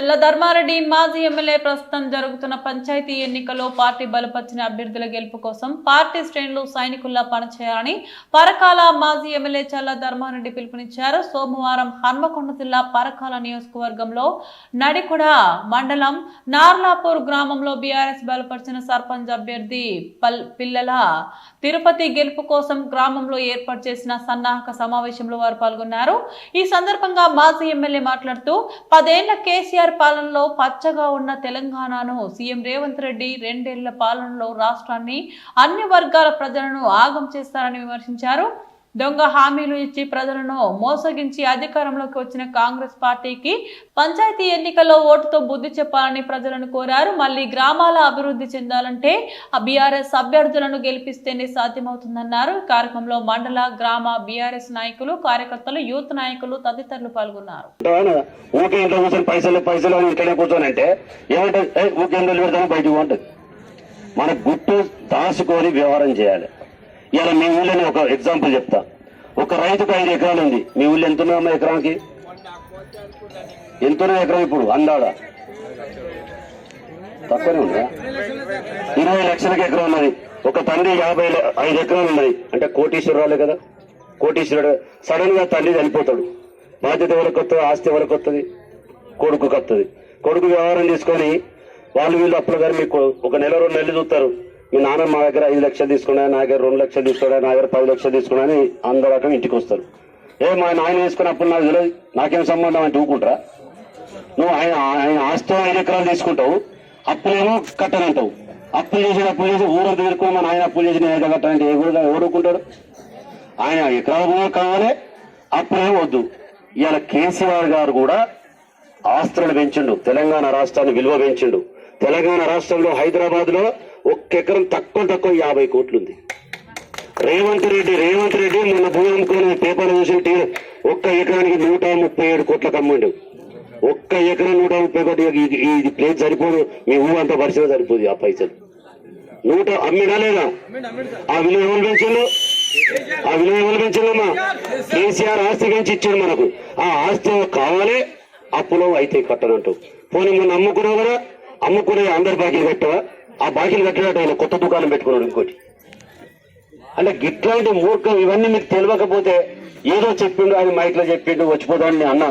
చెల్లధర్మారెడ్డి మాజీ ఎమ్మెల్యే ప్రస్తుతం జరుగుతున్న పంచాయతీ ఎన్నికల్లో పార్టీ బలపరిచిన అభ్యర్థుల గెలుపు కోసం పార్టీ శ్రేణులు సైనికుల్లా పనిచేయాలని పరకాల మాజీ ఎమ్మెల్యే చెల్లధర్మారెడ్డి పిలుపునిచ్చారు. సోమవారం హన్మకొండ జిల్లా పరకాల నియోజకవర్గంలో నడికొడ మండలం నార్లాపూర్ గ్రామంలో బీఆర్ఎస్ బలపరిచిన సర్పంచ్ అభ్యర్థి పిల్లల తిరుపతి గెలుపు కోసం గ్రామంలో ఏర్పాటు చేసిన సన్నాహక సమావేశంలో వారు పాల్గొన్నారు. ఈ సందర్భంగా మాజీ ఎమ్మెల్యే మాట్లాడుతూ 10 ఏళ్ల కేసీఆర్ పాలనలో పచ్చగా ఉన్న తెలంగాణను సీఎం రేవంత్ రెడ్డి 2 ఏళ్ల పాలనలో రాష్ట్రాన్ని అన్ని వర్గాల ప్రజలను ఆగం చేస్తారని విమర్శించారు. దొంగ హామీలు ఇచ్చి ప్రజలను మోసగించి అధికారంలోకి వచ్చిన కాంగ్రెస్ పార్టీకి పంచాయతీ ఎన్నికల్లో ఓటుతో బుద్ధి చెప్పాలని ప్రజలను కోరారు. మళ్లీ గ్రామాల అభివృద్ధి చెందాలంటే బీఆర్ఎస్ అభ్యర్థులను గెలిపిస్తేనే సాధ్యమవుతుందన్నారు. ఈ కార్యక్రమంలో మండల గ్రామ బీఆర్ఎస్ నాయకులు, కార్యకర్తలు, యూత్ నాయకులు తదితరులు పాల్గొన్నారు. మన గుట్టు దాచుకొని వ్యవహారం చేయాలి. ఇలా మీ ఊళ్ళో ఒక ఎగ్జాంపుల్ చెప్తా. ఒక రైతుకు 5 ఎకరాలు ఉంది. మీ ఊళ్ళో ఎంతున్నా ఎకరానికి? ఎంతున్నా ఎకరం ఇప్పుడు అందాడ తక్కువనే ఉందా? 20 లక్షలకి ఎకరం ఉన్నది. ఒక తండ్రి 55 ఎకరాలు ఉన్నది. అంటే కోటీశ్వరరాలే కదా. కోటీశ్వరుడు సడన్ గా తండ్రి చనిపోతాడు. బాధ్యత ఎవరికి వస్తుంది? ఆస్తి ఎవరికి వస్తుంది? కొడుకుకి వస్తుంది. కొడుకు వ్యవహారం తీసుకొని వీళ్ళు అప్పుల గారు మీకు ఒక నెల 2 నెలలు చూస్తారు. మీ నాన్న మా దగ్గర 5 లక్షలు తీసుకున్నా, నా దగ్గర 2 లక్షలు తీసుకున్నా, నా దగ్గర 10 లక్షలు తీసుకున్నా అని అందరూ రకం ఇంటికి వస్తారు. మా నాయన వేసుకున్నప్పుడు నాకు తెలియదు, నాకేం సంబంధం అంటే ఊకుంటారా? నువ్వు ఆయన ఆస్తి 5 ఎకరాలు తీసుకుంటావు, అప్పులేమో కట్టనంటావు. అప్పులు చేసి ఊరంతా తిరుక్కుని మా నాయన అప్పులు చేసి నేను కట్టాలంటే ఎవడుకుంటాడు? ఆయన ఎకరాలు కావాలి, అప్పులేమో వద్దు. ఇవాళ కేసీఆర్ గారు కూడా ఆస్తులను పెంచిండు, తెలంగాణ రాష్ట్రాన్ని విలువ పెంచిండు. తెలంగాణ రాష్ట్రంలో హైదరాబాద్ లో 1 ఎకరం తక్కువ 50 కోట్లు ఉంది. రేవంత్ రెడ్డి మొన్న భూమి అమ్ముకుని పేపర్ చూసి 1 ఎకరానికి 137 కోట్లకు అమ్మండు. 1 ఎకరం 130 కోట్లు. ఇది ప్లేస్ సరిపోదు, మీ ఊరు అంతా పరిస్థితి సరిపోదు. ఆ పైసలు 100 అమ్మినా లేదా? ఆ విలువ ఎవరు పెంచిందమ్మా? కేసీఆర్ ఆస్తి పెంచి ఇచ్చాడు మనకు. ఆ ఆస్తి కావాలి, అప్పులో అయితే కట్టనంటావు. పోనీ మొన్న అమ్ముకున్నావు కదా, అమ్ముకునే అందరు బాకీలు కట్టవా? ఆ బాకీలు కట్టినట్టు ఆయన కొత్త దుకాణం పెట్టుకున్నాడు ఇంకోటి. అంటే గిట్లాంటి మూర్ఖం ఇవన్నీ మీకు తెలియకపోతే ఏదో చెప్పిండు, ఆయన మైక్ లో చెప్పిండు వచ్చిపోతాడు అన్న.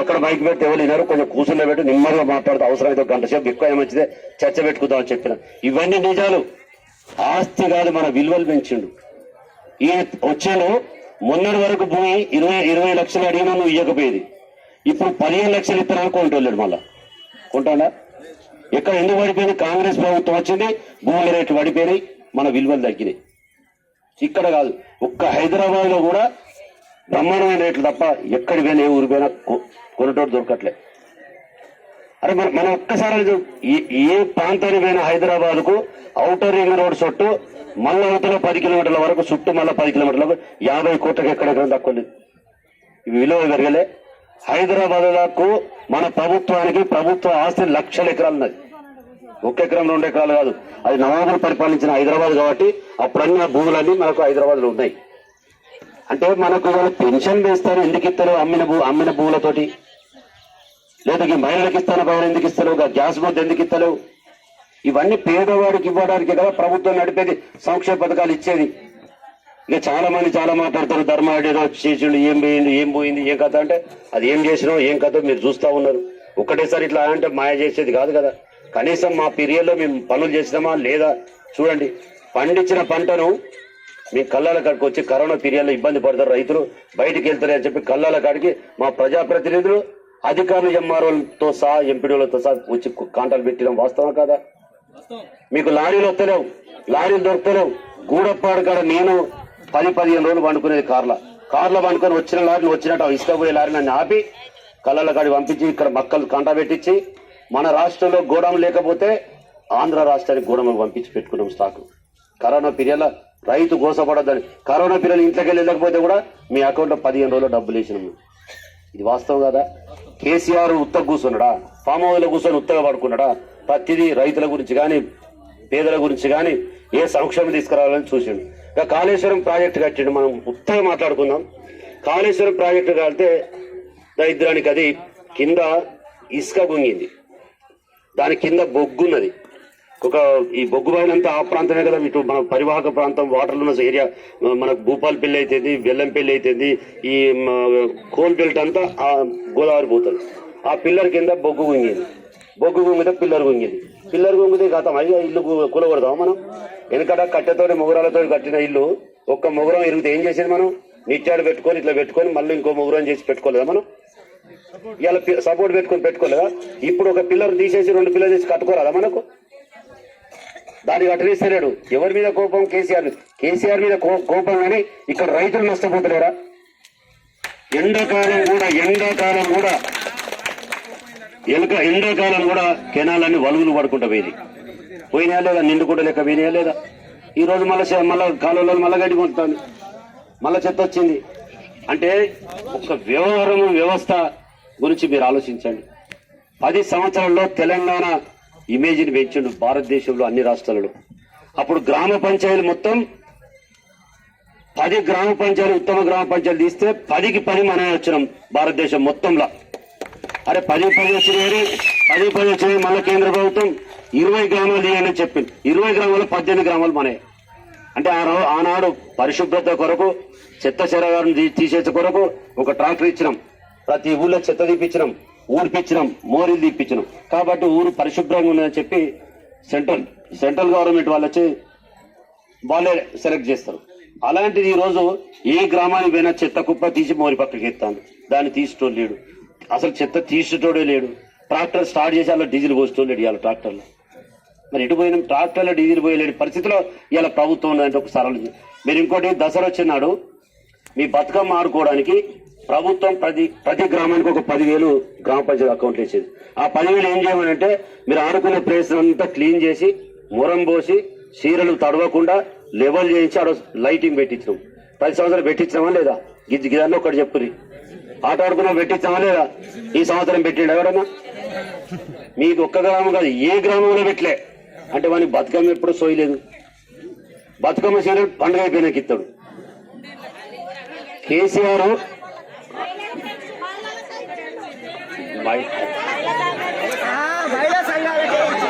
అక్కడ మైక్ పెడితే ఎవరు విన్నారు? కొంచెం కూర్చుని పెట్టి నిమ్మగా మాట్లాడుతూ అవసరమైతే 1 గంట సేపు ఎక్కువ మంచిదే చర్చ పెట్టుకుందామని చెప్పిన. ఇవన్నీ నిజాలు. ఆస్తి కాదు, మన విలువలు పెంచిండు. ఈ వచ్చాను మొన్నటి వరకు భూమి 20 లక్షలు అడిగినా నువ్వు ఇవ్వకపోయేది. ఇప్పుడు 15 లక్షలు ఇస్తారని కొంటోళ్ళాడు. మళ్ళా కొంటాడా? ఎక్కడ ఎందుకు పడిపోయింది? కాంగ్రెస్ ప్రభుత్వం వచ్చింది, భూముల రేట్లు పడిపోయినాయి, మన విలువలు తగ్గినాయి. ఇక్కడ కాదు, ఒక్క హైదరాబాద్ లో కూడా బ్రహ్మాండమైన రేట్లు తప్ప ఎక్కడి పోయినా ఏ ఊరి పోయినా కొనటోడు దొరకట్లే. అరే మనం ఒక్కసారి ఏ ప్రాంతానికి పోయినా హైదరాబాద్ కు ఔటర్ రింగ్ రోడ్ చుట్టూ మళ్ళీ అవతల 10 కిలోమీటర్ల వరకు చుట్టూ మళ్ళీ 10 కిలోమీటర్లకు 50 కోట్లకు ఎక్కడెక్కడ తక్కువ లేదు. ఇవి విలువ పెరగలే. హైదరాబాద్ మన ప్రభుత్వ ఆస్తి 1 లక్షల ఎకరాలు ఉన్నది. 1 ఎకరం 2 ఎకరాలు కాదు. అది నవాబులు పరిపాలించిన హైదరాబాద్ కాబట్టి అప్పుడన్నీ ఆ భూములన్నీ మనకు హైదరాబాద్ లో ఉన్నాయి. అంటే మనకు వాళ్ళు పెన్షన్ వేస్తారు, ఎందుకు ఇస్తారు? అమ్మిన భూములతోటి. లేదా మహిళలకు ఇస్తాను, బయలు ఎందుకు ఇస్తారు? గ్యాస్ బోర్డు ఎందుకు ఇస్తారు? ఇవన్నీ పేదవాడికి ఇవ్వడానికి కదా ప్రభుత్వం నడిపేది, సంక్షేమ పథకాలు ఇచ్చేది. ఇక చాలా మంది చాలా మాట్లాడతారు, ధర్మారెడ్డి చేసిండు, ఏం పోయింది ఏం కథ అంటే, అది ఏం చేసినావు ఏం కథ మీరు చూస్తా ఉన్నారు. ఒకటేసారి ఇట్లా అంటే మాయ చేసేది కాదు కదా. కనీసం మా పీరియడ్లో మేము పనులు చేసినామా లేదా చూడండి. పండించిన పంటను మీ కళ్ళాల కాడికి వచ్చి కరోనా పీరియడ్లో ఇబ్బంది పడతారు రైతులు, బయటికి వెళ్తారు అని చెప్పి కళ్ళాల కాడికి మా ప్రజాప్రతినిధులు, అధికారులు, ఎంఆర్ఓలతో సహా ఎంపీడీలతో సహా వచ్చి కాంటాలు పెట్టడం వాస్తవం కదా. మీకు లారీలు వస్తలేవు, లారీలు దొరుకుతలేవు. గూడప్పాడు కాడ నేను 10-15 రోజులు వండుకునేది కార్లో వండుకొని వచ్చిన లారీని వచ్చినట్టు ఇసుకపోయే లారీని నన్ను ఆపి కళ్ళల కాడి పంపించి ఇక్కడ మక్కలు కాంటా పెట్టించి, మన రాష్ట్రంలో గోడౌన్ లేకపోతే ఆంధ్ర రాష్ట్రానికి గోడౌన్లు పంపించి పెట్టుకున్నాం స్టాక్. కరోనా పీరియడ్లో రైతు గోసపడద్దని, కరోనా పీరియడ్ ఇంట్లోకి వెళ్ళకపోతే కూడా మీ అకౌంట్లో 15 రోజులు డబ్బులు వేసినాము. ఇది వాస్తవం కదా. కేసీఆర్ ఉత్తగ కూర్చున్నాడా? ఫామ్ హౌస్ లో కూర్చొని ఉత్తగా పడుకున్నాడా? ప్రతిదీ రైతుల గురించి కానీ పేదల గురించి కానీ ఏ సంక్షేమం తీసుకురావాలని చూసిండు. ఇక కాళేశ్వరం ప్రాజెక్టు కట్టిండు. మనం ఉత్తగా మాట్లాడుకుందాం. కాళేశ్వరం ప్రాజెక్టు కాలితే దరిద్రానికి అది కింద ఇసుక గుంగింది, దాని కింద బొగ్గున్నది. ఈ బొగ్గు బాయినంతా ఆ ప్రాంతమే కదా, ఇటు మన పరివాహక ప్రాంతం వాటర్లు ఉన్న ఏరియా, మనకు భూపాలపల్లి అయితేంది, బెల్లంపల్లి అయితేంది, ఈ కోల్ బెల్ట్ అంతా ఆ గోదావరి పోతుంది. ఆ పిల్లర్ కింద బొగ్గు గుంగింది, బొగ్గు గుంగితే పిల్లర్ గుంగింది, పిల్లర్ గుంగితే గతం అయ్యా ఇల్లు కూలగొడతాం మనం. వెనకట కట్టెతోటి మొగురాలతో కట్టిన ఇల్లు ఒక్క మొగురం ఎరిగితే ఏం చేసేది మనం? నిట్టాడు పెట్టుకొని ఇట్లా పెట్టుకొని మళ్ళీ ఇంకో మొగురం చేసి పెట్టుకోలేదా మనం? ఇలా సపోర్ట్ పెట్టుకోలేదా? ఇప్పుడు ఒక పిల్లర్ తీసేసి 2 పిల్లలు చేసి కట్టుకోరాదా మనకు? దాన్ని కట్టనిస్తలేడు. ఎవరి మీద కోపం? కేసీఆర్ మీద కోపం. కానీ ఇక్కడ రైతులు నష్టపోతలేరా? ఎండాకాలం కూడా కెనాలన్నీ వలుగులు పడుకుంటా పోయినా లేదా? నిండుకుంట లెక్క పోయినా లేదా? ఈ రోజు మళ్ళా కాలువలో మళ్ళా గడ్డి పొందుతుంది, మళ్ళా చెత్త వచ్చింది. అంటే ఒక వ్యవస్థ గురించి మీరు ఆలోచించండి. 10 సంవత్సరాల్లో తెలంగాణ ఇమేజ్ని పెంచిండు భారతదేశంలో అన్ని రాష్ట్రాలలో. అప్పుడు గ్రామ పంచాయతీలు మొత్తం 10 గ్రామ పంచాయతీలు, ఉత్తమ గ్రామ పంచాయతీలు తీస్తే 10కి 10 మనమే వచ్చినాం భారతదేశం మొత్తంలో. అరే 10 వచ్చినాయి మళ్ళీ కేంద్ర ప్రభుత్వం 20 గ్రామాలు తీయని చెప్పింది. 20 గ్రామాలు 18 గ్రామాలు మనమే. అంటే ఆనాడు పరిశుభ్రత కొరకు, చెత్త చెరగాలను తీసేసే కొరకు ఒక ట్రాక్టర్ ఇచ్చినాం, ప్రతి ఊళ్ళో చెత్త తీపించినాం, ఊడిపించినాం, మోరీలు తీపించినాం. కాబట్టి ఊరు పరిశుభ్రంగా ఉందని చెప్పి సెంట్రల్ గవర్నమెంట్ వాళ్ళు వచ్చి వాళ్ళే సెలెక్ట్ చేస్తారు. అలాంటిది ఈ రోజు ఏ గ్రామానికి పోయినా చెత్త కుప్ప తీసి మోరి పక్కకి ఎత్తాను, దాన్ని తీసేటోడు లేడు, అసలు చెత్త తీసేటోడే లేడు. ట్రాక్టర్ స్టార్ట్ చేసి అలా డీజిల్ పోసేటోడు ఇవాళ ట్రాక్టర్లో. మరి ఎటు పోయినాం? ట్రాక్టర్లో డీజిల్ పోయలేని పరిస్థితిలో ఇవాళ ప్రభుత్వం ఉందంటే ఒకసారి మీరు. ఇంకోటి, దసరా వచ్చినాడు మీ బతుకమ్మ ఆడుకోవడానికి ప్రభుత్వం ప్రతి గ్రామానికి ఒక 10,000 గ్రామ పంచాయతీ అకౌంట్లు వేసేది. ఆ 10,000 ఏం చేయమనంటే మీరు ఆడుకునే ప్లేస్ అంతా క్లీన్ చేసి, మురం పోసి, చీరలు తడవకుండా లెవెల్ చేయించి ఆడ లైటింగ్ పెట్టించాం. 10 సంవత్సరాలు పెట్టించామా లేదా? గిదాన్ని ఒకటి చెప్పుర్రి. ఆట ఆడుకున్నా పెట్టించామా లేదా? ఈ సంవత్సరం పెట్టిండు ఎవడన్నా? మీకు ఒక్క గ్రామం కాదు, ఏ గ్రామంలో పెట్టలే. అంటే వానికి బతుకమ్మ ఎప్పుడు సోయలేదు. బతుకమ్మ చీరలు పండుగ అయిపోయినాక ఇస్తాడు. కేసీఆర్